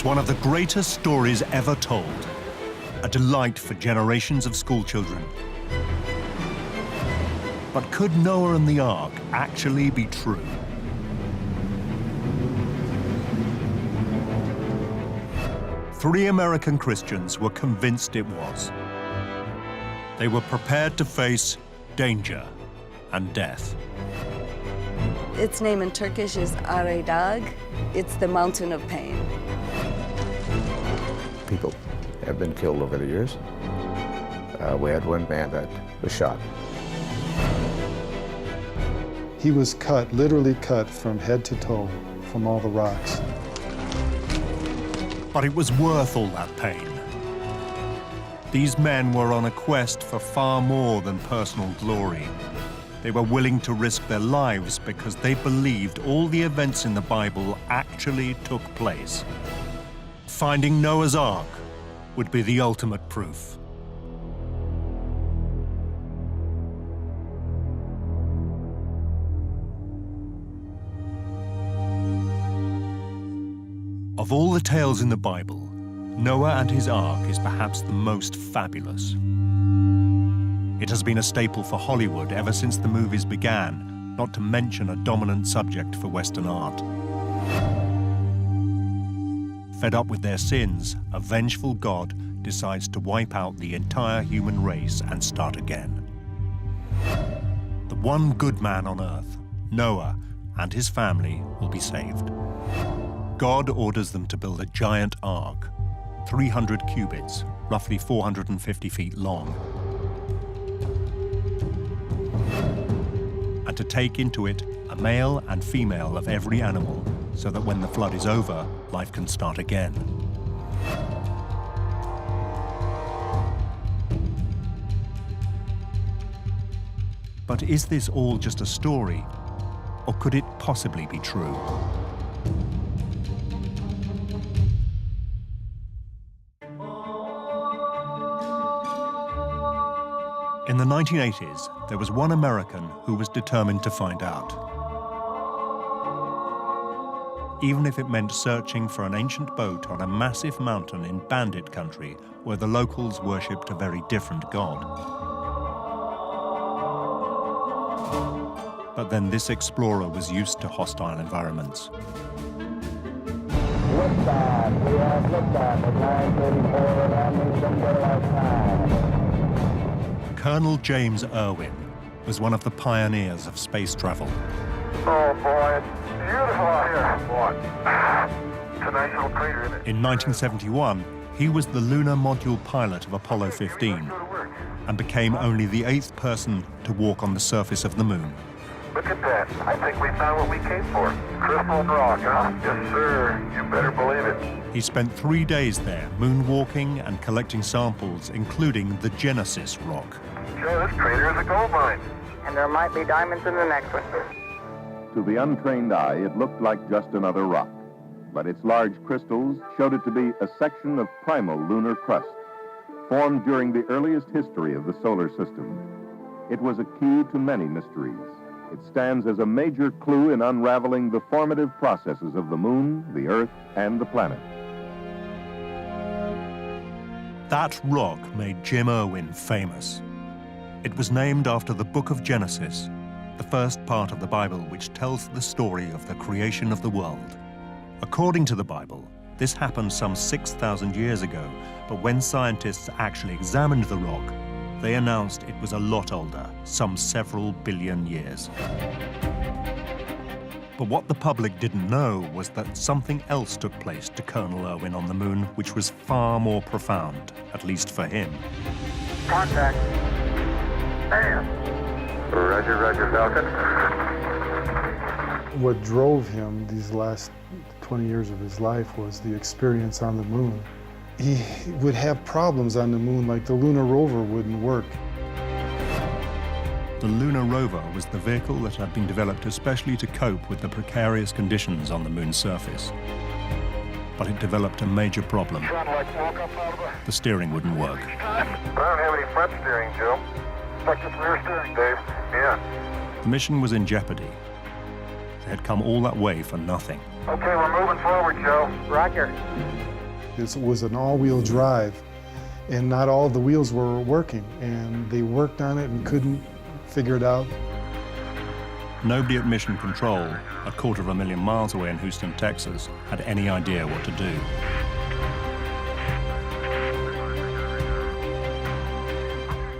one of the greatest stories ever told, a delight for generations of schoolchildren. But could Noah and the Ark actually be true? Three American Christians were convinced it was. They were prepared to face danger and death. Its name in Turkish is Aradag. It's the mountain of pain. People have been killed over the years. We had one man that was shot. He was cut, literally cut from head to toe from all the rocks. But it was worth all that pain. These men were on a quest for far more than personal glory. They were willing to risk their lives because they believed all the events in the Bible actually took place. Finding Noah's Ark would be the ultimate proof. Of all the tales in the Bible, Noah and his Ark is perhaps the most fabulous. It has been a staple for Hollywood ever since the movies began, not to mention a dominant subject for Western art. Fed up with their sins, a vengeful God decides to wipe out the entire human race and start again. The one good man on earth, Noah, and his family will be saved. God orders them to build a giant ark, 300 cubits, roughly 450 feet long, and to take into it a male and female of every animal, so that when the flood is over, life can start again. But is this all just a story, or could it possibly be true? In the 1980s, there was one American who was determined to find out. Even if it meant searching for an ancient boat on a massive mountain in bandit country where the locals worshipped a very different god. But then this explorer was used to hostile environments. Liftoff. We have liftoff at 9:34 landing some daylight time. Colonel James Irwin was one of the pioneers of space travel. Oh boy, it's beautiful out here. Boy, it's a nice little crater in it. In 1971, he was the lunar module pilot of Apollo 15 and became only the 8th person to walk on the surface of the moon. Look at that. I think we found what we came for. Crystal rock, huh? Yes, sir. You better believe it. He spent 3 days there, moonwalking and collecting samples, including the Genesis rock. Joe, this crater is a gold mine. And there might be diamonds in the next one. To the untrained eye, it looked like just another rock, but its large crystals showed it to be a section of primal lunar crust, formed during the earliest history of the solar system. It was a key to many mysteries. It stands as a major clue in unraveling the formative processes of the moon, the Earth, and the planet. That rock made Jim Irwin famous. It was named after the book of Genesis, the first part of the Bible which tells the story of the creation of the world. According to the Bible, this happened some 6,000 years ago, but when scientists actually examined the rock, they announced it was a lot older, some several billion years. But what the public didn't know was that something else took place to Colonel Irwin on the moon, which was far more profound, at least for him. Contact. Bam. Roger, Roger, Falcon. What drove him these last 20 years of his life was the experience on the moon. He would have problems on the moon, like the lunar rover wouldn't work. The lunar rover was the vehicle that had been developed especially to cope with the precarious conditions on the moon's surface. But it developed a major problem. The steering wouldn't work. I don't have any front steering, Joe. Like this rear steering, Dave. Yeah. The mission was in jeopardy. They had come all that way for nothing. Okay, we're moving forward, Joe. Roger. This was an all-wheel drive, and not all the wheels were working, and they worked on it and couldn't figure it out. Nobody at Mission Control, a 250,000 miles away in Houston, Texas, had any idea what to do.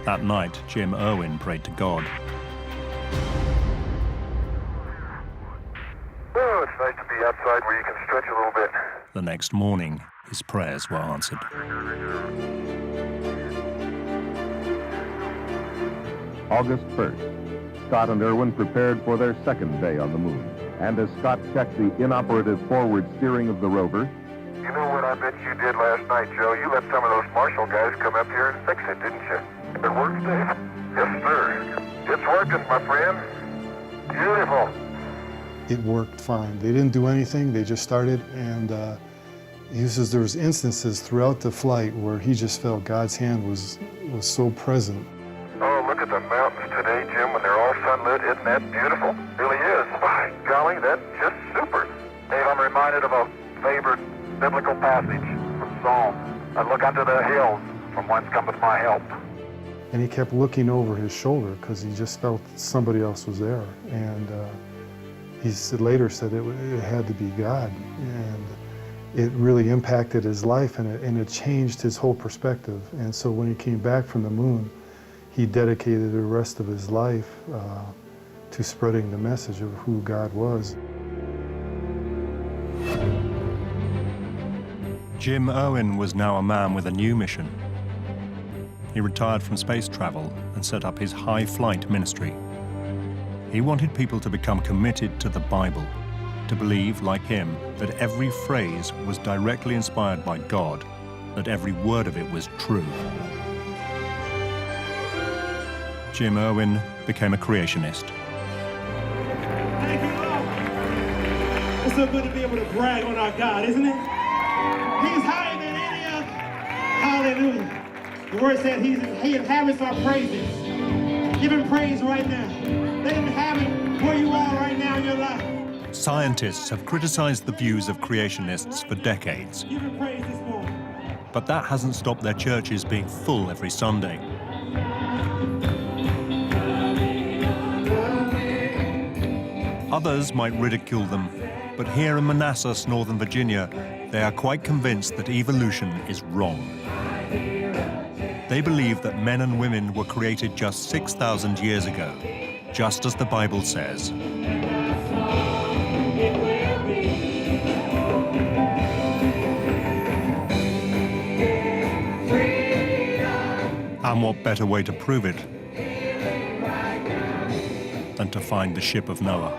That night, Jim Irwin prayed to God. Oh, it's nice to be outside where you can stretch a little bit. The next morning, his prayers were answered. August 1st, Scott and Irwin prepared for their second day on the moon. And as Scott checked the inoperative forward steering of the rover, You know what I bet you did last night, Joe? You let some of those Marshall guys come up here and fix it, didn't you? It works, Dave? Yes, sir. It's working, my friend. Beautiful. It worked fine. They didn't do anything, they just started, and he says there was instances throughout the flight where he just felt God's hand was so present. Oh, look at the mountains today, Jim, when they're all sunlit. Isn't that beautiful? Really is. By golly, that's just super. Dave, I'm reminded of a favorite biblical passage from Psalm. I look unto the hills, from whence cometh my help. And he kept looking over his shoulder because he just felt somebody else was there. And he later said it had to be God. And it really impacted his life, and it changed his whole perspective. And so when he came back from the moon, he dedicated the rest of his life to spreading the message of who God was. Jim Irwin was now a man with a new mission. He retired from space travel and set up his high flight ministry. He wanted people to become committed to the Bible, to believe, like him, that every phrase was directly inspired by God, that every word of it was true. Jim Irwin became a creationist. Thank you, Lord. It's so good to be able to brag on our God, isn't it? He's higher than any other. Hallelujah. The word said he inhabits our praises. Give him praise right now. Let him inhabit where you are right now in your life. Scientists have criticized the views of creationists for decades. Give him praise this morning. But that hasn't stopped their churches being full every Sunday. Others might ridicule them, but here in Manassas, Northern Virginia, they are quite convinced that evolution is wrong. They believe that men and women were created just 6,000 years ago, just as the Bible says. And what better way to prove it than to find the ship of Noah?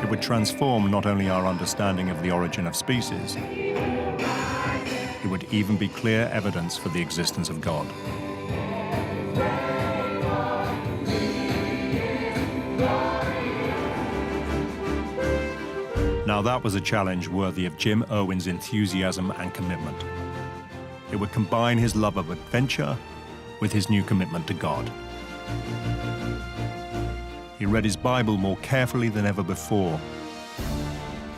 It would transform not only our understanding of the origin of species, it would even be clear evidence for the existence of God. Now that was a challenge worthy of Jim Irwin's enthusiasm and commitment. It would combine his love of adventure with his new commitment to God. He read his Bible more carefully than ever before.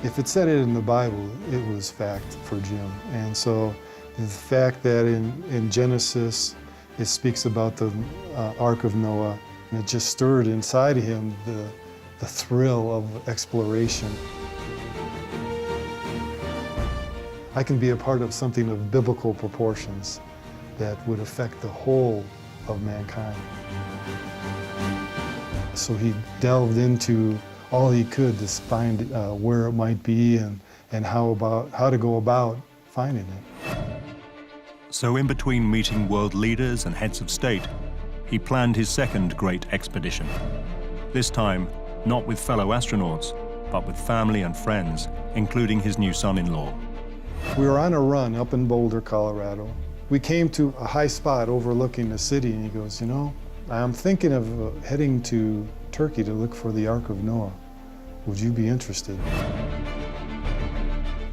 If it said it in the Bible, it was fact for Jim. And so the fact that in Genesis, it speaks about the Ark of Noah, and it just stirred inside him the thrill of exploration. I can be a part of something of biblical proportions that would affect the whole of mankind. So he delved into all he could to find where it might be and how to go about finding it. So in between meeting world leaders and heads of state, he planned his second great expedition. This time, not with fellow astronauts, but with family and friends, including his new son-in-law. We were on a run up in Boulder, Colorado. We came to a high spot overlooking the city, and he goes, you know, I'm thinking of heading to Turkey to look for the Ark of Noah. Would you be interested?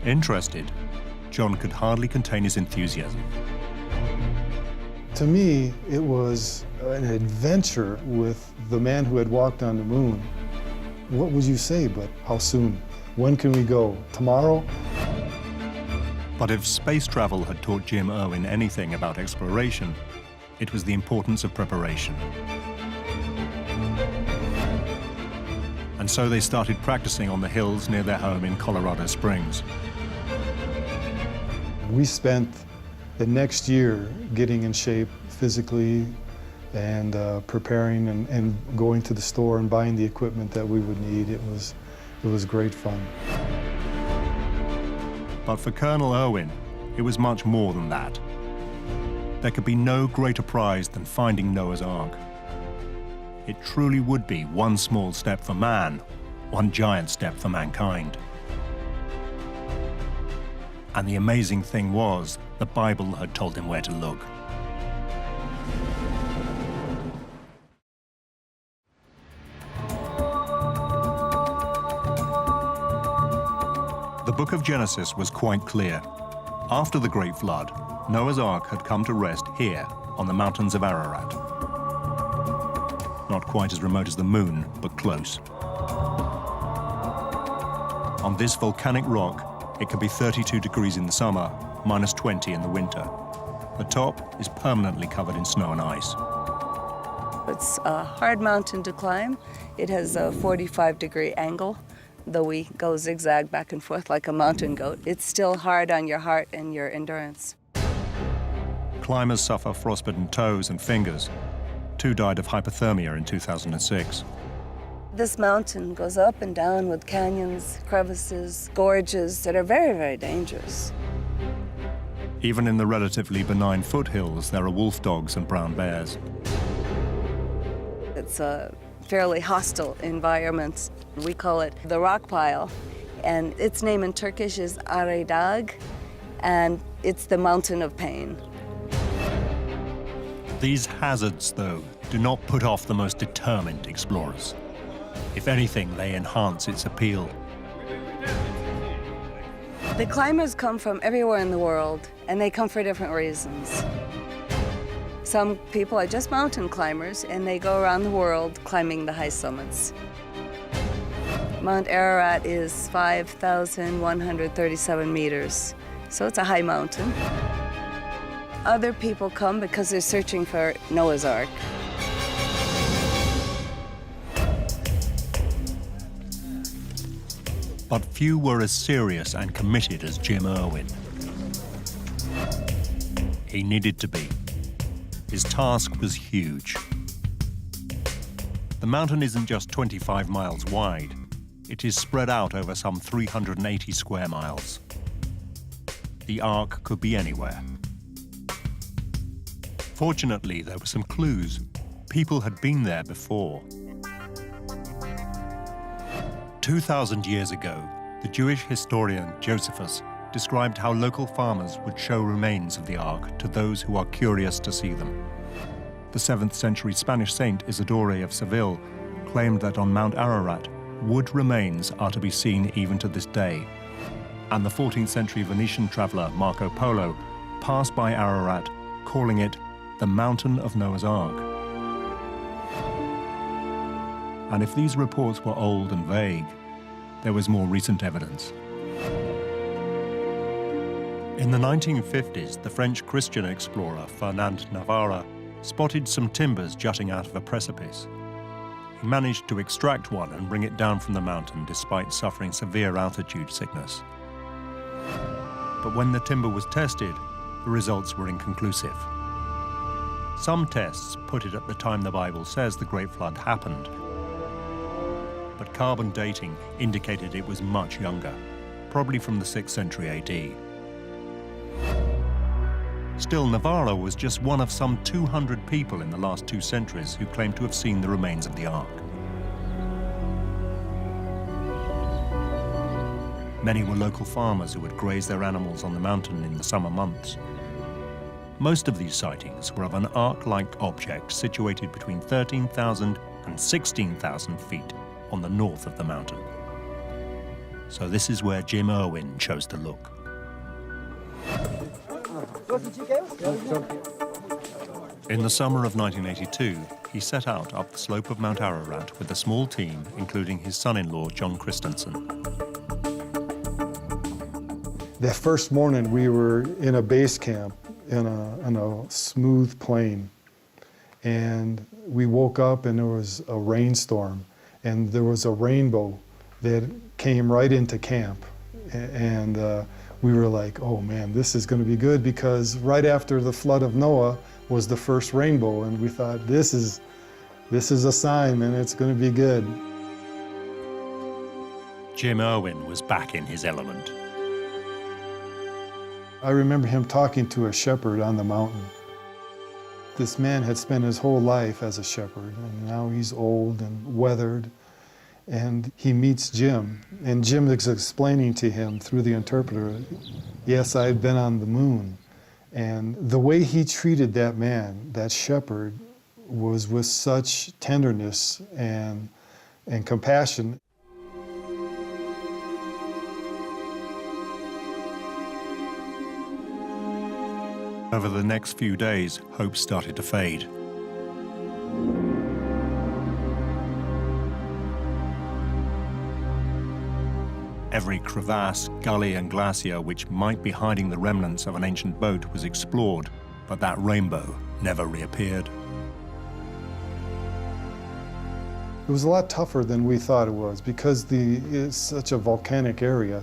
Interested, John could hardly contain his enthusiasm. To me, it was an adventure with the man who had walked on the moon. What would you say, but how soon? When can we go? Tomorrow? But if space travel had taught Jim Irwin anything about exploration, it was the importance of preparation. And so they started practicing on the hills near their home in Colorado Springs. We spent the next year getting in shape physically and preparing and going to the store and buying the equipment that we would need. It was great fun. But for Colonel Irwin, it was much more than that. There could be no greater prize than finding Noah's Ark. It truly would be one small step for man, one giant step for mankind. And the amazing thing was, the Bible had told him where to look. The book of Genesis was quite clear. After the Great Flood, Noah's Ark had come to rest here on the mountains of Ararat. Not quite as remote as the moon, but close. On this volcanic rock, it can be 32 degrees in the summer, minus 20 in the winter. The top is permanently covered in snow and ice. It's a hard mountain to climb. It has a 45-degree angle. Though we go zigzag back and forth like a mountain goat, it's still hard on your heart and your endurance. Climbers suffer frostbitten toes and fingers. 2 died of hypothermia in 2006. This mountain goes up and down with canyons, crevices, gorges that are very, very dangerous. Even in the relatively benign foothills, there are wolf dogs and brown bears. It's a fairly hostile environment. We call it the rock pile, and its name in Turkish is Aradag, and it's the mountain of pain. These hazards, though, do not put off the most determined explorers. If anything, they enhance its appeal. The climbers come from everywhere in the world, and they come for different reasons. Some people are just mountain climbers, and they go around the world climbing the high summits. Mount Ararat is 5,137 meters, so it's a high mountain. Other people come because they're searching for Noah's Ark. But few were as serious and committed as Jim Irwin. He needed to be. His task was huge. The mountain isn't just 25 miles wide. It is spread out over some 380 square miles. The Ark could be anywhere. Fortunately, there were some clues. People had been there before. 2,000 years ago, the Jewish historian Josephus described how local farmers would show remains of the Ark to those who are curious to see them. The 7th century Spanish saint Isidore of Seville claimed that on Mount Ararat, wood remains are to be seen even to this day. And the 14th century Venetian traveler Marco Polo passed by Ararat, calling it the Mountain of Noah's Ark. And if these reports were old and vague, there was more recent evidence. In the 1950s, the French Christian explorer Fernand Navarra spotted some timbers jutting out of a precipice. He managed to extract one and bring it down from the mountain despite suffering severe altitude sickness. But when the timber was tested, the results were inconclusive. Some tests put it at the time the Bible says the Great Flood happened, but carbon dating indicated it was much younger, probably from the 6th century AD. Still, Navarro was just one of some 200 people in the last 2 centuries who claimed to have seen the remains of the Ark. Many were local farmers who would graze their animals on the mountain in the summer months. Most of these sightings were of an Ark-like object situated between 13,000 and 16,000 feet on the north of the mountain. So this is where Jim Irwin chose to look. In the summer of 1982, he set out up the slope of Mount Ararat with a small team, including his son-in-law, John Christensen. That first morning, we were in a base camp in a smooth plain. And we woke up and there was a rainstorm. And there was a rainbow that came right into camp. And we were like, oh man, this is going to be good, because right after the flood of Noah was the first rainbow. And we thought, this is a sign and it's going to be good. Jim Irwin was back in his element. I remember him talking to a shepherd on the mountain. This man had spent his whole life as a shepherd, and now he's old and weathered. And he meets Jim, and Jim is explaining to him through the interpreter, yes, I've been on the moon. And the way he treated that man, that shepherd, was with such tenderness and compassion. Over the next few days, hope started to fade. Every crevasse, gully, and glacier which might be hiding the remnants of an ancient boat was explored, but that rainbow never reappeared. It was a lot tougher than we thought it was, because it's such a volcanic area,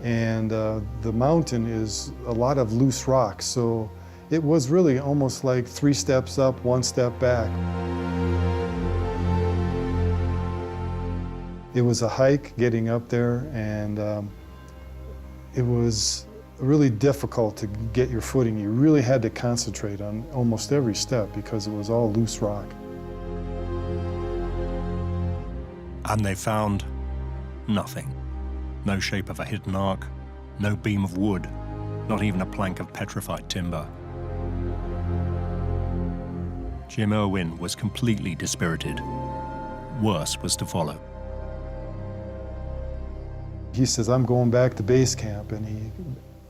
and the mountain is a lot of loose rocks, so it was really almost like 3 steps up, 1 step back. It was a hike getting up there, and it was really difficult to get your footing. You really had to concentrate on almost every step because it was all loose rock. And they found nothing. No shape of a hidden ark, no beam of wood, not even a plank of petrified timber. Jim Irwin was completely dispirited. Worse was to follow. He says, I'm going back to base camp, and he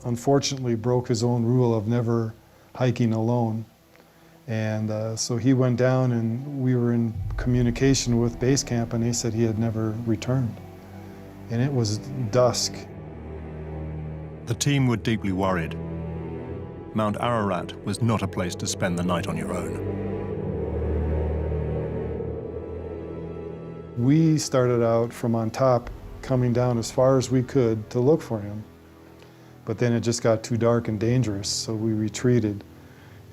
unfortunately broke his own rule of never hiking alone. And so he went down, and we were in communication with base camp, and they said he had never returned. And it was dusk. The team were deeply worried. Mount Ararat was not a place to spend the night on your own. We started out from on top, coming down as far as we could to look for him. But then it just got too dark and dangerous, so we retreated.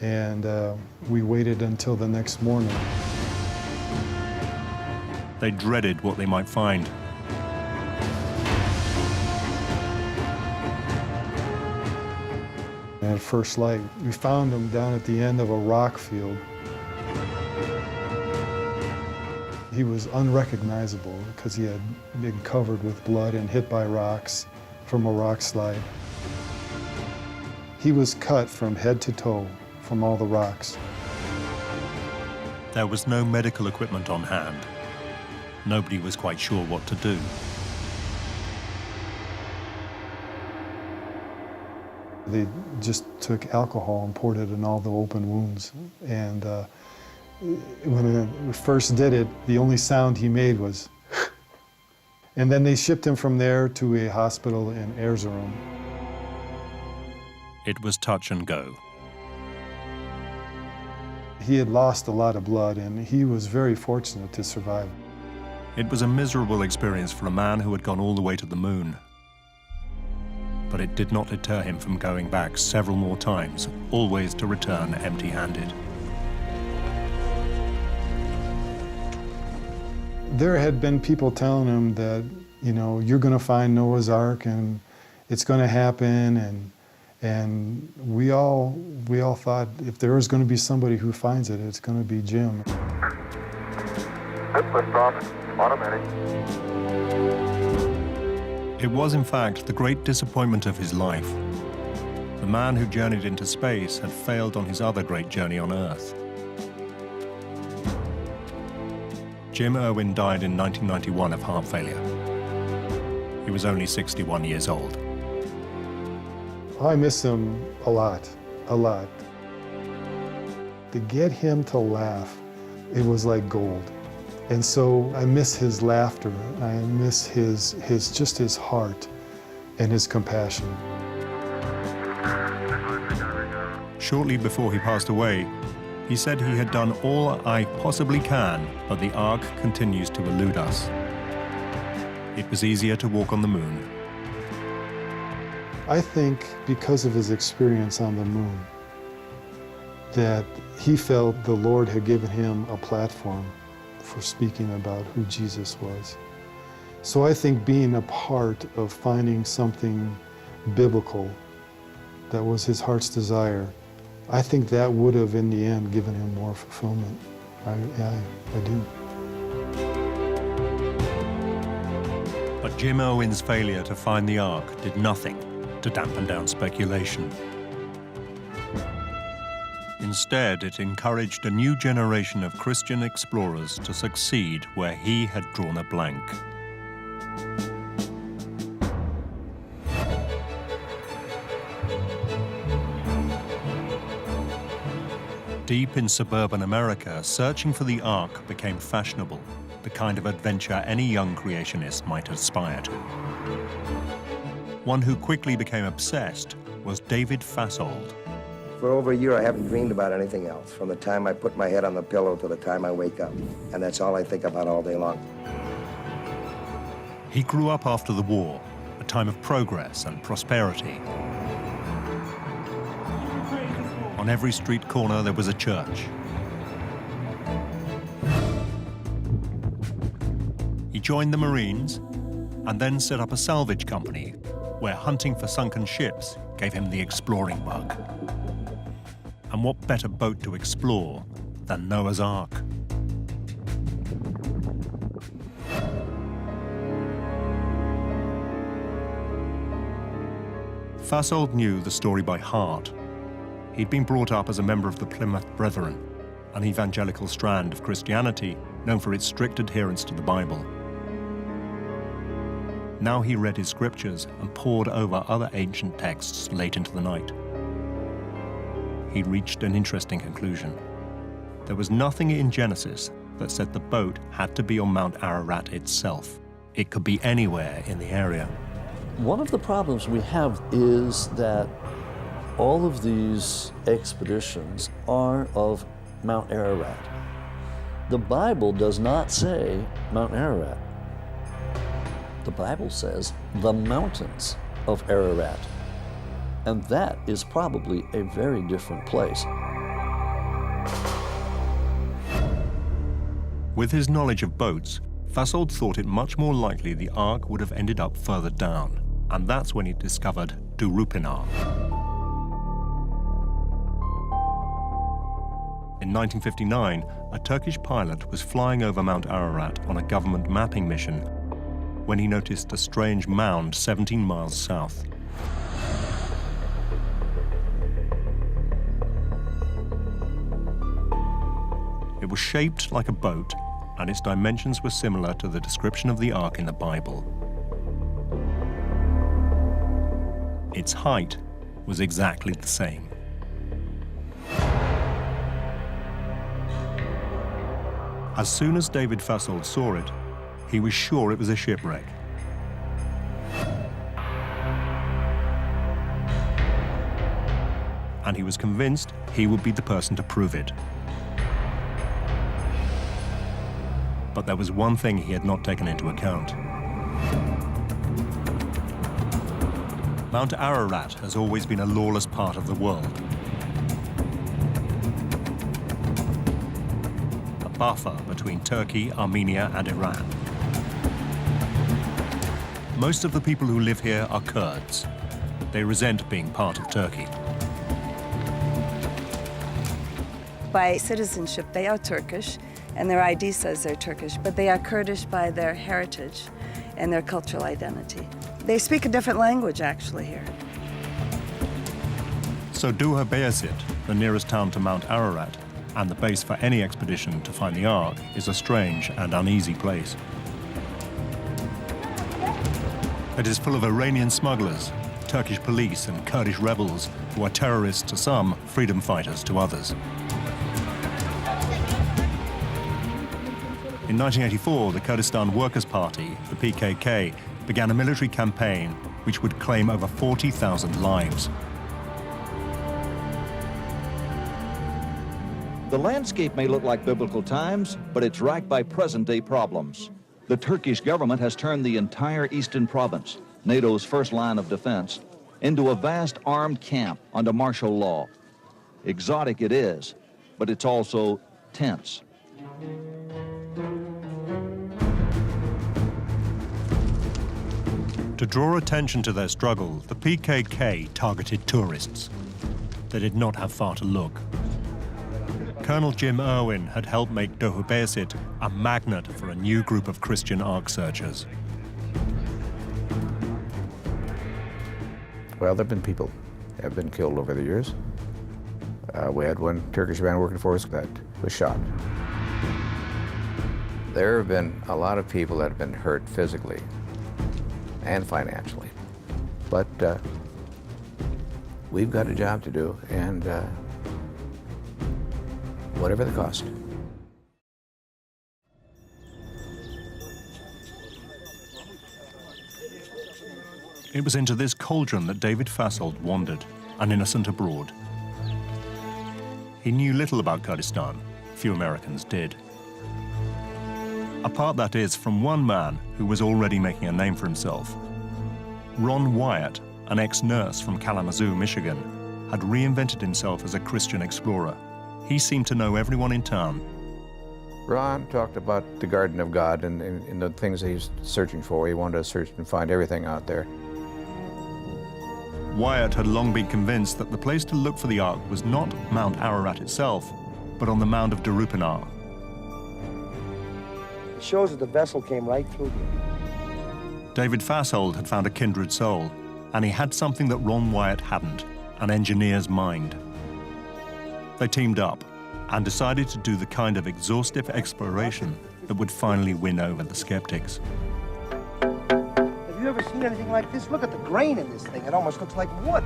And we waited until the next morning. They dreaded what they might find. And at first light, we found him down at the end of a rock field. He was unrecognizable because he had been covered with blood and hit by rocks from a rock slide. He was cut from head to toe from all the rocks. There was no medical equipment on hand. Nobody was quite sure what to do. They just took alcohol and poured it in all the open wounds. And when we first did it, the only sound he made was and then they shipped him from there to a hospital in Erzurum. It was touch and go. He had lost a lot of blood, and he was very fortunate to survive. It was a miserable experience for a man who had gone all the way to the moon. But it did not deter him from going back several more times, always to return empty-handed. There had been people telling him that, you know, you're going to find Noah's Ark and it's going to happen, and we all thought if there was going to be somebody who finds it, it's going to be Jim. Good liftoff, automatic. It was, in fact, the great disappointment of his life. The man who journeyed into space had failed on his other great journey on Earth. Jim Irwin died in 1991 of heart failure. He was only 61 years old. I miss him a lot, a lot. To get him to laugh, it was like gold. And so I miss his laughter. I miss his heart and his compassion. Shortly before he passed away, he said he had done all I possibly can, but the Ark continues to elude us. It was easier to walk on the moon. I think because of his experience on the moon, that he felt the Lord had given him a platform for speaking about who Jesus was. So I think being a part of finding something biblical that was his heart's desire, I think that would have, in the end, given him more fulfillment. I do. But Jim Owen's failure to find the Ark did nothing to dampen down speculation. Instead, it encouraged a new generation of Christian explorers to succeed where he had drawn a blank. Deep in suburban America, searching for the Ark became fashionable, the kind of adventure any young creationist might aspire to. One who quickly became obsessed was David Fasold. For over a year, I haven't dreamed about anything else, from the time I put my head on the pillow to the time I wake up. And that's all I think about all day long. He grew up after the war, a time of progress and prosperity. On every street corner, there was a church. He joined the Marines and then set up a salvage company where hunting for sunken ships gave him the exploring bug. And what better boat to explore than Noah's Ark? Fasold knew the story by heart. He'd been brought up as a member of the Plymouth Brethren, an evangelical strand of Christianity known for its strict adherence to the Bible. Now he read his scriptures and pored over other ancient texts late into the night. He reached an interesting conclusion. There was nothing in Genesis that said the boat had to be on Mount Ararat itself. It could be anywhere in the area. One of the problems we have is that all of these expeditions are of Mount Ararat. The Bible does not say Mount Ararat. The Bible says the mountains of Ararat. And that is probably a very different place. With his knowledge of boats, Fasold thought it much more likely the Ark would have ended up further down. And that's when he discovered Durupinar. In 1959, a Turkish pilot was flying over Mount Ararat on a government mapping mission when he noticed a strange mound 17 miles south. It was shaped like a boat, and its dimensions were similar to the description of the Ark in the Bible. Its height was exactly the same. As soon as David Fasold saw it, he was sure it was a shipwreck. And he was convinced he would be the person to prove it. But there was one thing he had not taken into account. Mount Ararat has always been a lawless part of the world. A buffer between Turkey, Armenia, and Iran. Most of the people who live here are Kurds. They resent being part of Turkey. By citizenship, they are Turkish, and their ID says they're Turkish, but they are Kurdish by their heritage and their cultural identity. They speak a different language, actually, here. So Duha Bayazit, the nearest town to Mount Ararat, and the base for any expedition to find the Ark, is a strange and uneasy place. It is full of Iranian smugglers, Turkish police, and Kurdish rebels who are terrorists to some, freedom fighters to others. In 1984, the Kurdistan Workers' Party, the PKK, began a military campaign which would claim over 40,000 lives. The landscape may look like biblical times, but it's racked by present-day problems. The Turkish government has turned the entire eastern province, NATO's first line of defense, into a vast armed camp under martial law. Exotic it is, but it's also tense. To draw attention to their struggle, the PKK targeted tourists. They did not have far to look. Colonel Jim Irwin had helped make Doğubeyazıt a magnet for a new group of Christian Ark searchers. Well, there have been people that have been killed over the years. We had one Turkish man working for us that was shot. There have been a lot of people that have been hurt physically and financially. But we've got a job to do, and whatever the cost. It was into this cauldron that David Fasold wandered, an innocent abroad. He knew little about Kurdistan. Few Americans did. Apart, that is, from one man who was already making a name for himself. Ron Wyatt, an ex-nurse from Kalamazoo, Michigan, had reinvented himself as a Christian explorer. He seemed to know everyone in town. Ron talked about the Garden of God and the things that he's searching for. He wanted to search and find everything out there. Wyatt had long been convinced that the place to look for the Ark was not Mount Ararat itself, but on the mound of Darupanar. It shows that the vessel came right through here. David Fasold had found a kindred soul, and he had something that Ron Wyatt hadn't, an engineer's mind. They teamed up and decided to do the kind of exhaustive exploration that would finally win over the skeptics. Have you ever seen anything like this? Look at the grain in this thing. It almost looks like wood.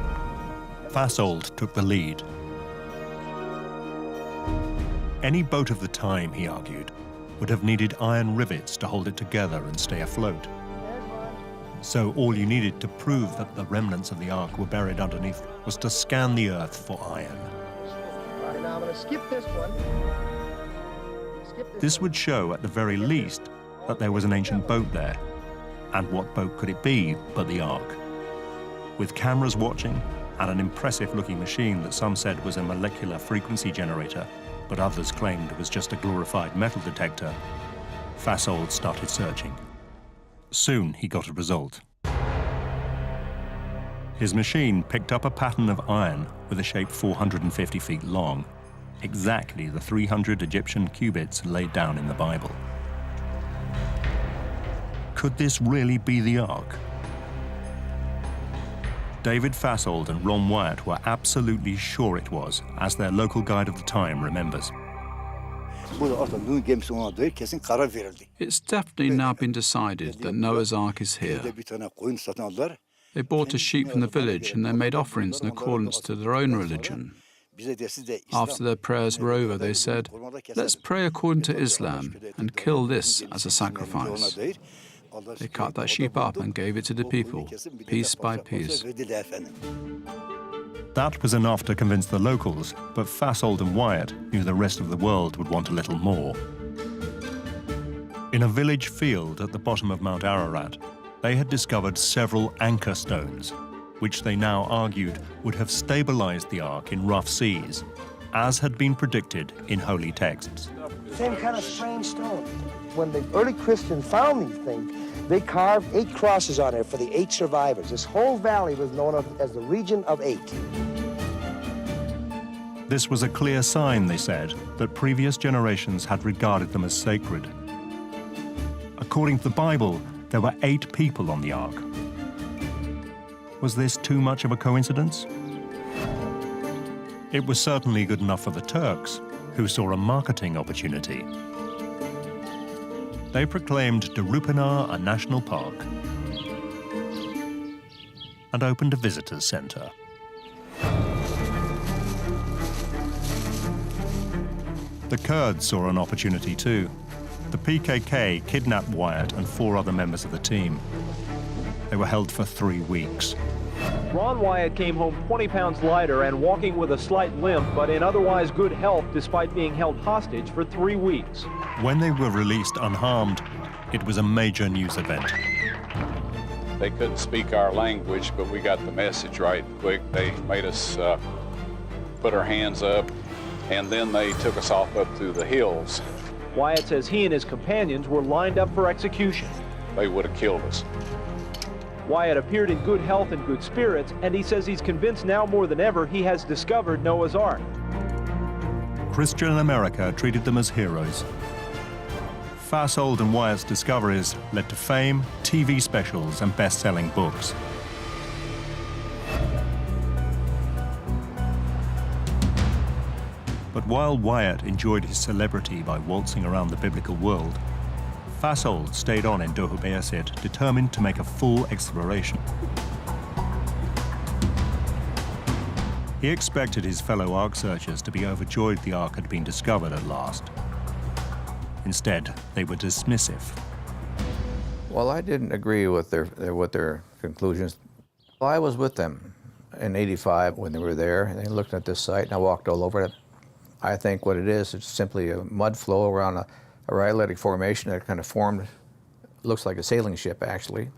Fasold took the lead. Any boat of the time, he argued, would have needed iron rivets to hold it together and stay afloat. So all you needed to prove that the remnants of the Ark were buried underneath was to scan the earth for iron. All right, now I'm going to skip this one. This would show, at the very least, that there was an ancient boat there. And what boat could it be but the Ark? With cameras watching and an impressive-looking machine that some said was a molecular frequency generator, but others claimed it was just a glorified metal detector, Fasold started searching. Soon he got a result. His machine picked up a pattern of iron with a shape 450 feet long, exactly the 300 Egyptian cubits laid down in the Bible. Could this really be the Ark? David Fasold and Ron Wyatt were absolutely sure it was, as their local guide of the time remembers. It's definitely now been decided that Noah's Ark is here. They bought a sheep from the village and they made offerings in accordance to their own religion. After their prayers were over, they said, "Let's pray according to Islam and kill this as a sacrifice." They cut that sheep up and gave it to the people, piece by piece. That was enough to convince the locals, but Fasold and Wyatt knew the rest of the world would want a little more. In a village field at the bottom of Mount Ararat, they had discovered several anchor stones, which they now argued would have stabilized the Ark in rough seas, as had been predicted in holy texts. Same kind of strange stone. When the early Christians found these things, they carved 8 crosses on it for the 8 survivors. This whole valley was known as the region of 8. This was a clear sign, they said, that previous generations had regarded them as sacred. According to the Bible, there were 8 people on the Ark. Was this too much of a coincidence? It was certainly good enough for the Turks, who saw a marketing opportunity. They proclaimed Darupanar a national park and opened a visitors center. The Kurds saw an opportunity too. The PKK kidnapped Wyatt and 4 other members of the team. They were held for 3 weeks. Ron Wyatt came home 20 pounds lighter and walking with a slight limp, but in otherwise good health despite being held hostage for 3 weeks. When they were released unharmed, it was a major news event. They couldn't speak our language, but we got the message right quick. They made us put our hands up, and then they took us off up through the hills. Wyatt says he and his companions were lined up for execution. They would have killed us. Wyatt appeared in good health and good spirits, and he says he's convinced now more than ever he has discovered Noah's Ark. Christian America treated them as heroes. Fasold and Wyatt's discoveries led to fame, TV specials, and best-selling books. But while Wyatt enjoyed his celebrity by waltzing around the biblical world, Fasold stayed on in Dohubeasit, determined to make a full exploration. He expected his fellow Ark searchers to be overjoyed the Ark had been discovered at last. Instead, they were dismissive. Well, I didn't agree with their conclusions. Well, I was with them in '85 when they were there, and they looked at this site, and I walked all over it. I think what it is, it's simply a mud flow around a rhyolitic formation that kind of formed, looks like a sailing ship, actually.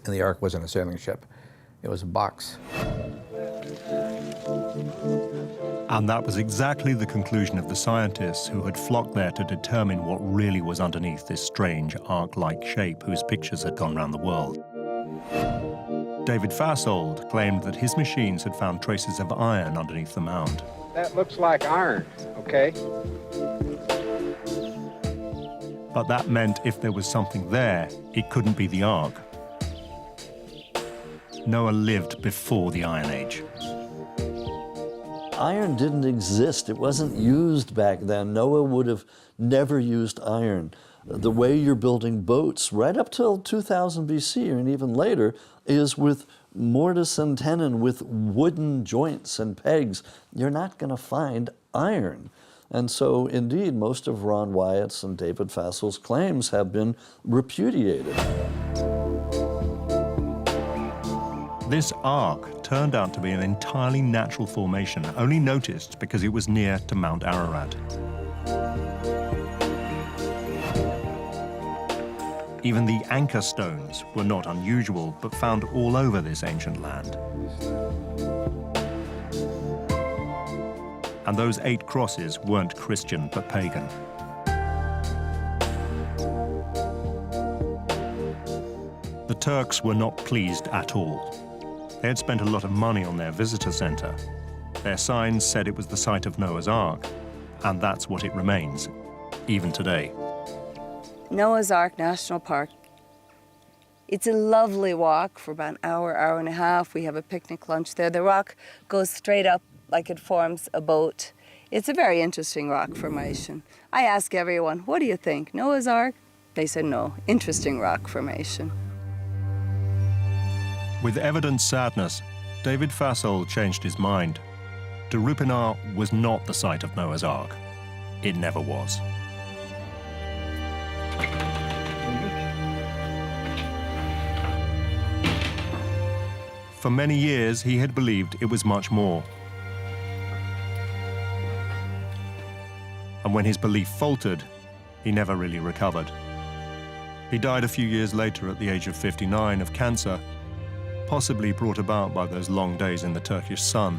And the Ark wasn't a sailing ship. It was a box. And that was exactly the conclusion of the scientists who had flocked there to determine what really was underneath this strange Ark-like shape whose pictures had gone round the world. David Fasold claimed that his machines had found traces of iron underneath the mound. That looks like iron, okay? But that meant if there was something there, it couldn't be the Ark. Noah lived before the Iron Age. Iron didn't exist. It wasn't used back then. Noah would have never used iron. The way you're building boats right up till 2000 BC and even later is with mortise and tenon, with wooden joints and pegs. You're not going to find iron. And so, indeed, most of Ron Wyatt's and David Fasold's claims have been repudiated. This Ark turned out to be an entirely natural formation, only noticed because it was near to Mount Ararat. Even the anchor stones were not unusual, but found all over this ancient land. And those 8 crosses weren't Christian, but pagan. The Turks were not pleased at all. They had spent a lot of money on their visitor center. Their signs said it was the site of Noah's Ark, and that's what it remains, even today. Noah's Ark National Park. It's a lovely walk for about an hour, hour and a half. We have a picnic lunch there. The rock goes straight up like it forms a boat. It's a very interesting rock formation. I ask everyone, what do you think, Noah's Ark? They said no, interesting rock formation. With evident sadness, David Fasold changed his mind. Derupinar was not the site of Noah's Ark. It never was. For many years, he had believed it was much more. And when his belief faltered, he never really recovered. He died a few years later at the age of 59 of cancer, possibly brought about by those long days in the Turkish sun.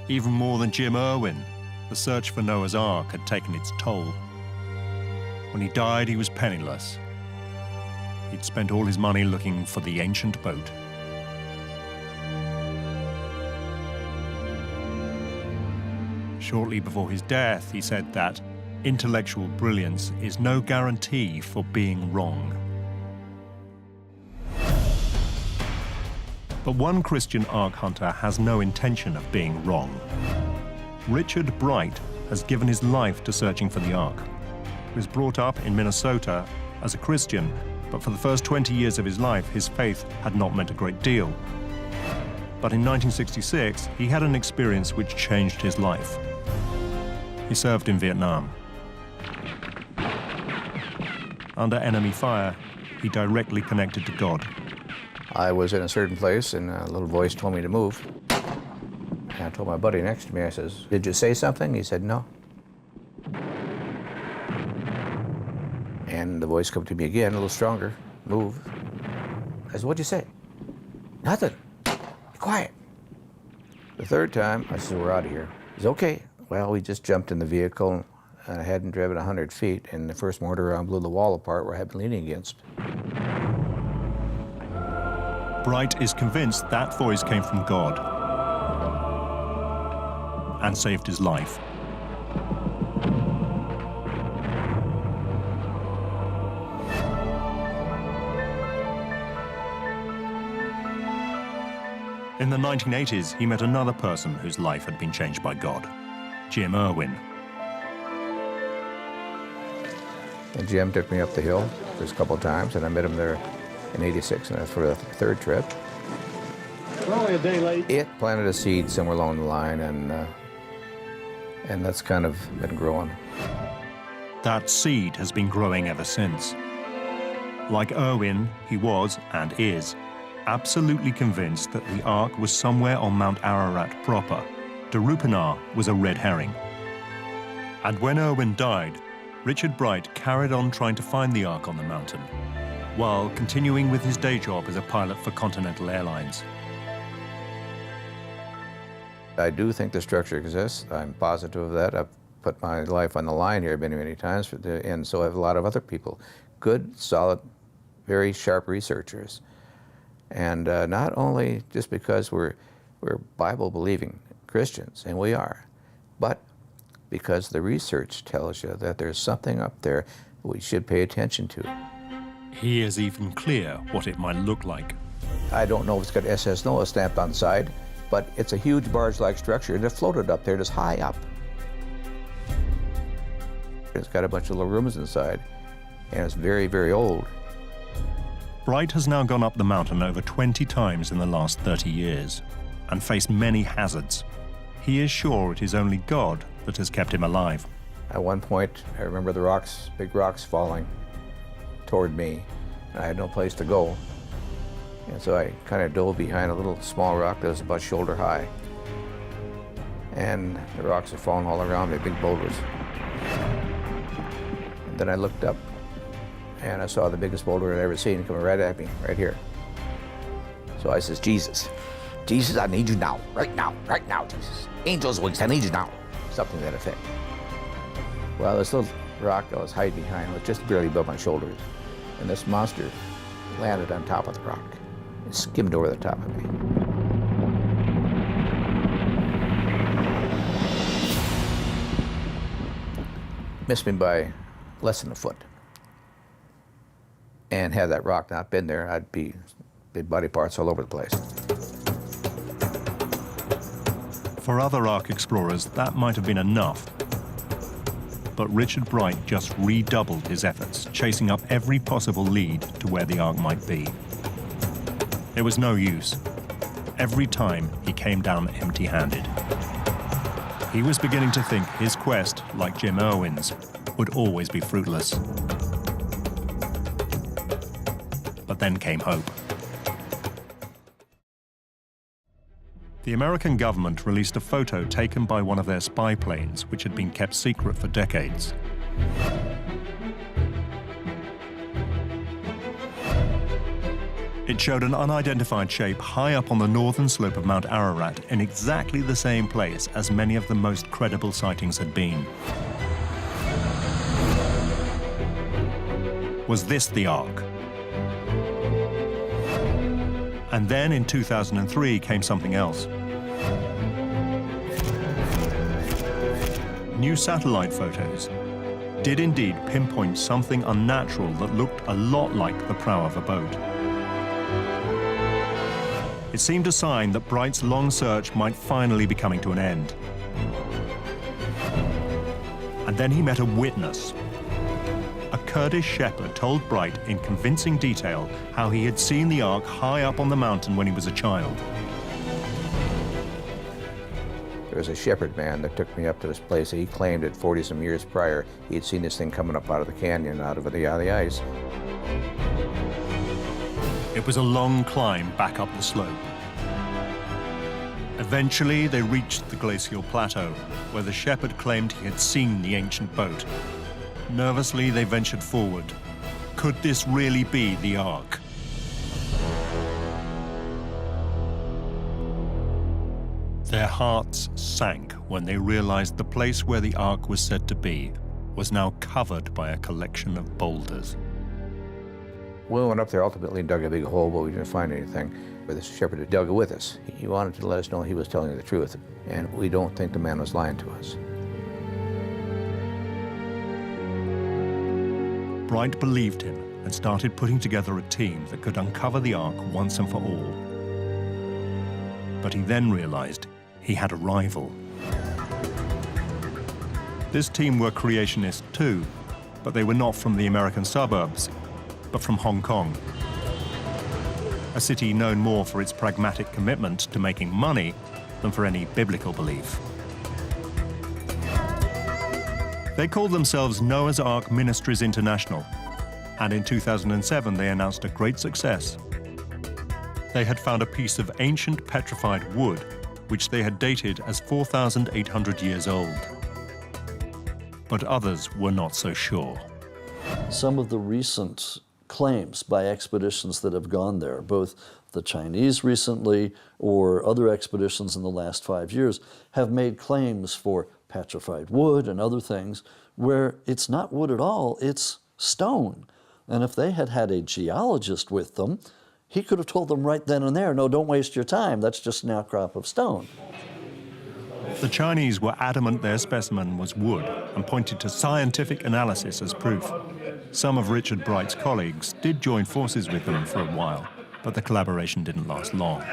Even more than Jim Irwin, the search for Noah's Ark had taken its toll. When he died, he was penniless. He'd spent all his money looking for the ancient boat. Shortly before his death, he said that intellectual brilliance is no guarantee for being wrong. But one Christian Ark hunter has no intention of being wrong. Richard Bright has given his life to searching for the Ark. He was brought up in Minnesota as a Christian, but for the first 20 years of his life, his faith had not meant a great deal. But in 1966, he had an experience which changed his life. He served in Vietnam. Under enemy fire, he directly connected to God. I was in a certain place, and a little voice told me to move. And I told my buddy next to me, I says, "Did you say something?" He said, "No." And the voice come to me again, a little stronger. "Move." I said, "What'd you say?" "Nothing. Be quiet." The third time, I said, "We're out of here." He said, "Okay." Well, we just jumped in the vehicle, and I hadn't driven 100 feet, and the first mortar round blew the wall apart where I had been leaning against. Bright is convinced that voice came from God and saved his life. In the 1980s, he met another person whose life had been changed by God, Jim Irwin. And Jim took me up the hill just a couple of times, and I met him there in '86, and that's for the third trip. We're only a day late. It planted a seed somewhere along the line, and that's kind of been growing. That seed has been growing ever since. Like Irwin, he was, and is, absolutely convinced that the Ark was somewhere on Mount Ararat proper. Darupanar was a red herring. And when Irwin died, Richard Bright carried on trying to find the Ark on the mountain, while continuing with his day job as a pilot for Continental Airlines. I do think the structure exists. I'm positive of that. I've put my life on the line here many, many times, and so have a lot of other people. Good, solid, very sharp researchers. And not only just because we're Bible-believing Christians, and we are, but because the research tells you that there's something up there we should pay attention to. He is even clear what it might look like. I don't know if it's got SS NOAA stamped on the side, but it's a huge barge-like structure, and it floated up there just high up. It's got a bunch of little rooms inside, and it's very, very old. Bright has now gone up the mountain over 20 times in the last 30 years and faced many hazards. He is sure it is only God that has kept him alive. At one point, I remember the rocks, big rocks falling toward me. I had no place to go. And so I kind of dove behind a little small rock that was about shoulder high. And the rocks were falling all around me, big boulders. And then I looked up, and I saw the biggest boulder I'd ever seen coming right at me, right here. So I says, "Jesus, Jesus, I need you now, right now, Jesus. Angel's wings, I need you now." Something to that effect. Well, this little rock I was hiding behind was just barely above my shoulders, and this monster landed on top of the rock. It skimmed over the top of me. Missed me by less than a foot. And had that rock not been there, I'd be big body parts all over the place. For other Ark explorers, that might have been enough. But Richard Bright just redoubled his efforts, chasing up every possible lead to where the Ark might be. It was no use. Every time he came down empty-handed. He was beginning to think his quest, like Jim Irwin's, would always be fruitless. But then came hope. The American government released a photo taken by one of their spy planes, which had been kept secret for decades. It showed an unidentified shape high up on the northern slope of Mount Ararat in exactly the same place as many of the most credible sightings had been. Was this the Ark? And then in 2003 came something else. New satellite photos did indeed pinpoint something unnatural that looked a lot like the prow of a boat. It seemed a sign that Bright's long search might finally be coming to an end. And then he met a witness. A Kurdish shepherd told Bright in convincing detail how he had seen the Ark high up on the mountain when he was a child. There was a shepherd man that took me up to this place. He claimed that 40-some years prior, he had seen this thing coming up out of the canyon, out of the ice. It was a long climb back up the slope. Eventually, they reached the glacial plateau, where the shepherd claimed he had seen the ancient boat. Nervously, they ventured forward. Could this really be the Ark? Their hearts sank when they realized the place where the Ark was said to be was now covered by a collection of boulders. We went up there ultimately and dug a big hole, but we didn't find anything. But the shepherd had dug it with us. He wanted to let us know he was telling the truth, and we don't think the man was lying to us. Bright believed him and started putting together a team that could uncover the Ark once and for all. But he then realized he had a rival. This team were creationists too, but they were not from the American suburbs, but from Hong Kong, a city known more for its pragmatic commitment to making money than for any biblical belief. They called themselves Noah's Ark Ministries International, and in 2007 they announced a great success. They had found a piece of ancient petrified wood, which they had dated as 4,800 years old. But others were not so sure. Some of the recent claims by expeditions that have gone there, both the Chinese recently or other expeditions in the last 5 years, have made claims for petrified wood and other things where it's not wood at all, it's stone. And if they had had a geologist with them, he could have told them right then and there, no, don't waste your time, that's just an outcrop of stone. The Chinese were adamant their specimen was wood and pointed to scientific analysis as proof. Some of Richard Bright's colleagues did join forces with them for a while, but the collaboration didn't last long.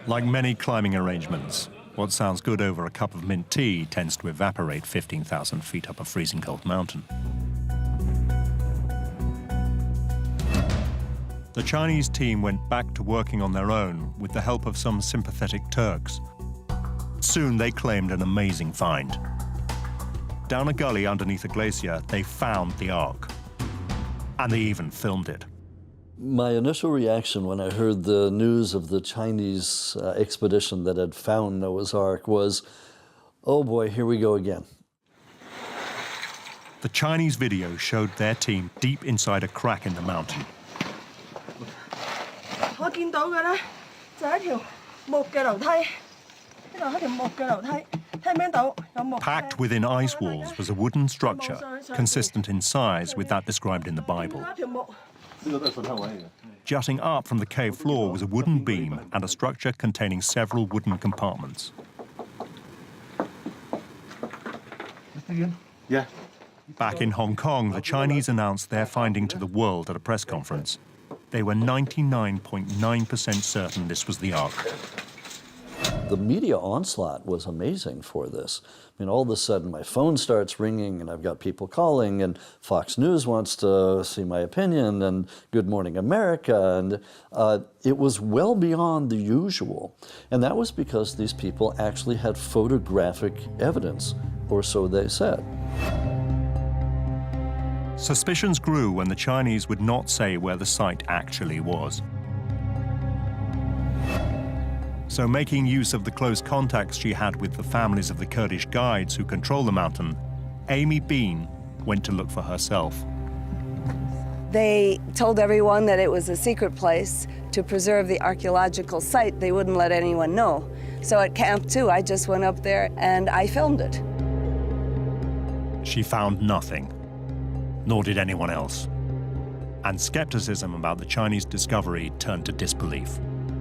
Like many climbing arrangements, what sounds good over a cup of mint tea tends to evaporate 15,000 feet up a freezing cold mountain. The Chinese team went back to working on their own with the help of some sympathetic Turks. Soon they claimed an amazing find. Down a gully underneath a glacier, they found the Ark. And they even filmed it. My initial reaction when I heard the news of the Chinese expedition that had found Noah's Ark was, oh boy, here we go again. The Chinese video showed their team deep inside a crack in the mountain. Packed within ice walls was a wooden structure consistent in size with that described in the Bible. Jutting up from the cave floor was a wooden beam and a structure containing several wooden compartments. Yeah. Back in Hong Kong, the Chinese announced their finding to the world at a press conference. They were 99.9% certain this was the Ark. The media onslaught was amazing for this. I mean, all of a sudden my phone starts ringing and I've got people calling and Fox News wants to see my opinion and Good Morning America, and it was well beyond the usual. And that was because these people actually had photographic evidence, or so they said. Suspicions grew when the Chinese would not say where the site actually was. So, making use of the close contacts she had with the families of the Kurdish guides who control the mountain, Amy Bean went to look for herself. They told everyone that it was a secret place to preserve the archaeological site. They wouldn't let anyone know. So at Camp 2, I just went up there and I filmed it. She found nothing, nor did anyone else. And skepticism about the Chinese discovery turned to disbelief.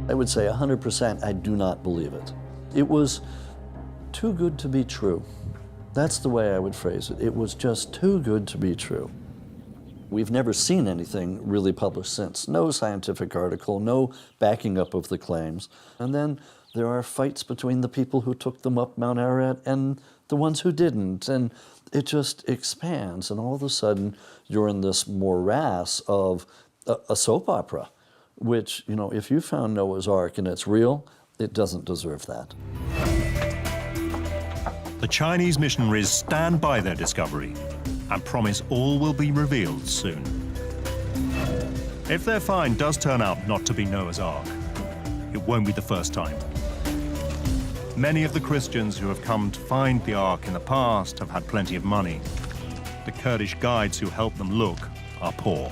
I would say 100% I do not believe it. It was too good to be true. That's the way I would phrase it. It was just too good to be true. We've never seen anything really published since. No scientific article, no backing up of the claims. And then there are fights between the people who took them up Mount Ararat and the ones who didn't. And it just expands. And all of a sudden, you're in this morass of a soap opera, which, you know, if you found Noah's Ark and it's real, it doesn't deserve that. The Chinese missionaries stand by their discovery and promise all will be revealed soon. If their find does turn out not to be Noah's Ark, it won't be the first time. Many of the Christians who have come to find the Ark in the past have had plenty of money. The Kurdish guides who help them look are poor.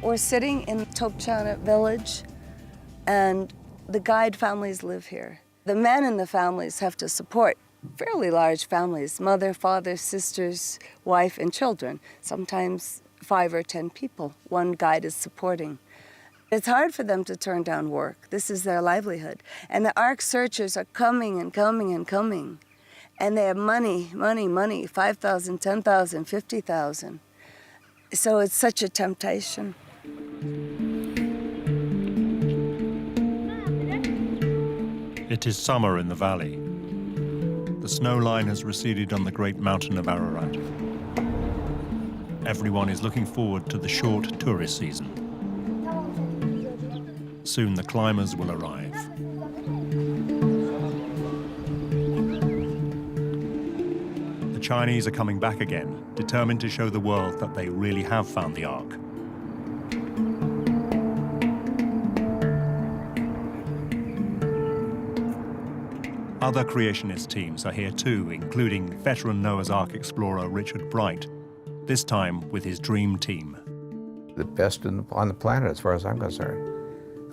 We're sitting in Topçana village, and the guide families live here. The men in the families have to support fairly large families, mother, father, sisters, wife, and children, sometimes 5 or 10 people one guide is supporting. It's hard for them to turn down work. This is their livelihood. And the Ark searchers are coming and coming and coming. And they have money, money, money, 5,000, 10,000, 50,000. So it's such a temptation. It is summer in the valley. The snow line has receded on the great mountain of Ararat. Everyone is looking forward to the short tourist season. Soon the climbers will arrive. The Chinese are coming back again, determined to show the world that they really have found the Ark. Other creationist teams are here too, including veteran Noah's Ark explorer Richard Bright, this time with his dream team. The best on the planet, as far as I'm concerned.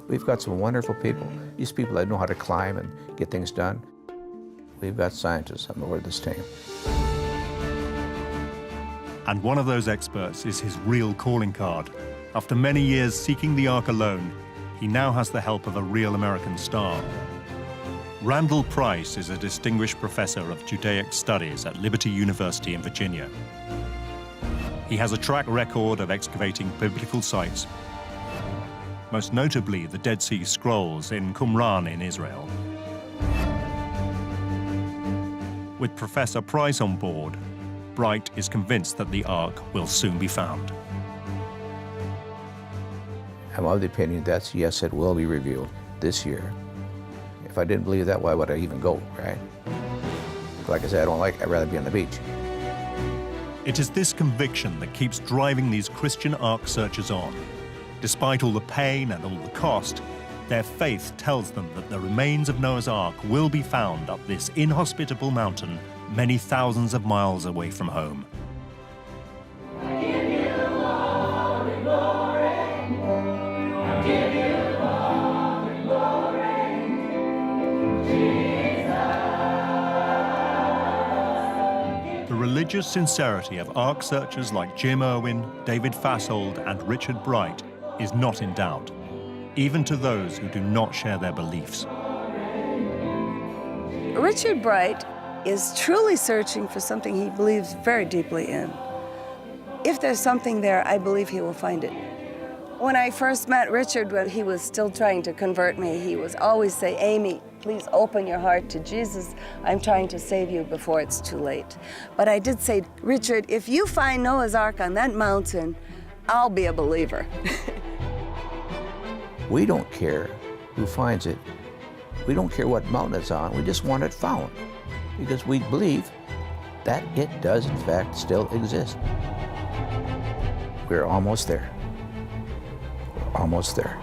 We've got some wonderful people. These people that know how to climb and get things done. We've got scientists on board this team. And one of those experts is his real calling card. After many years seeking the Ark alone, he now has the help of a real American star. Randall Price is a distinguished professor of Judaic studies at Liberty University in Virginia. He has a track record of excavating biblical sites, most notably the Dead Sea Scrolls in Qumran in Israel. With Professor Price on board, Bright is convinced that the Ark will soon be found. I'm of the opinion that, yes, it will be revealed this year. If I didn't believe that, why would I even go, right? Like I said, I'd rather be on the beach. It is this conviction that keeps driving these Christian Ark searchers on. Despite all the pain and all the cost, their faith tells them that the remains of Noah's Ark will be found up this inhospitable mountain many thousands of miles away from home. The religious sincerity of Ark searchers like Jim Irwin, David Fashold, and Richard Bright is not in doubt, even to those who do not share their beliefs. Richard Bright is truly searching for something he believes very deeply in. If there's something there, I believe he will find it. When I first met Richard, when he was still trying to convert me, he was always say, "Amy, please open your heart to Jesus. I'm trying to save you before it's too late." But I did say, "Richard, if you find Noah's Ark on that mountain, I'll be a believer." We don't care who finds it. We don't care what mountain it's on. We just want it found because we believe that it does, in fact, still exist. We're almost there. We're almost there.